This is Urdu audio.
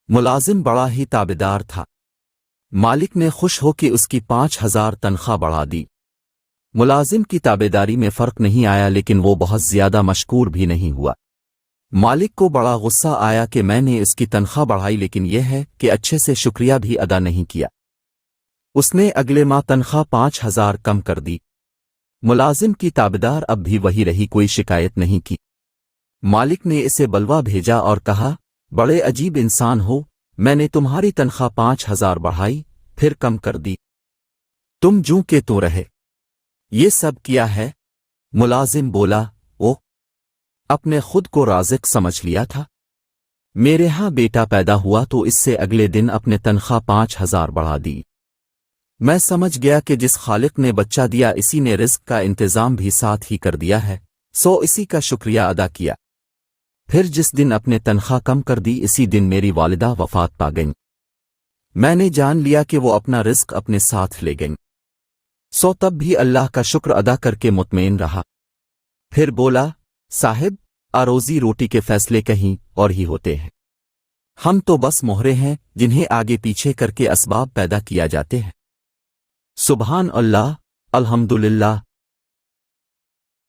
ملازم بڑا ہی تابیدار تھا۔ مالک نے خوش ہو کے اس کی 5,000 تنخواہ بڑھا دی۔ ملازم کی تابیداری میں فرق نہیں آیا، لیکن وہ بہت زیادہ مشکور بھی نہیں ہوا۔ مالک کو بڑا غصہ آیا کہ میں نے اس کی تنخواہ بڑھائی، لیکن یہ ہے کہ اچھے سے شکریہ بھی ادا نہیں کیا۔ اس نے اگلے ماہ تنخواہ 5,000 کم کر دی۔ ملازم کی تابیدار اب بھی وہی رہی، کوئی شکایت نہیں کی۔ مالک نے اسے بلوا بھیجا اور کہا، بڑے عجیب انسان ہو، میں نے تمہاری تنخواہ 5,000 بڑھائی، پھر کم کر دی، تم جوں کے تو رہے۔ یہ سب کیا ہے؟ ملازم بولا، اپنے خود کو رازق سمجھ لیا تھا۔ میرے ہاں بیٹا پیدا ہوا تو اس سے اگلے دن اپنے تنخواہ 5,000 بڑھا دی۔ میں سمجھ گیا کہ جس خالق نے بچہ دیا اسی نے رزق کا انتظام بھی ساتھ ہی کر دیا ہے، سو اسی کا شکریہ ادا کیا۔ پھر جس دن اپنے تنخواہ کم کر دی اسی دن میری والدہ وفات پا گئیں۔ میں نے جان لیا کہ وہ اپنا رزق اپنے ساتھ لے گئیں، سو تب بھی اللہ کا شکر ادا کر کے مطمئن رہا۔ پھر بولا، صاحب، روزی روٹی کے فیصلے کہیں اور ہی ہوتے ہیں، ہم تو بس مہرے ہیں جنہیں آگے پیچھے کر کے اسباب پیدا کیا جاتے ہیں۔ سبحان اللہ، الحمدللہ،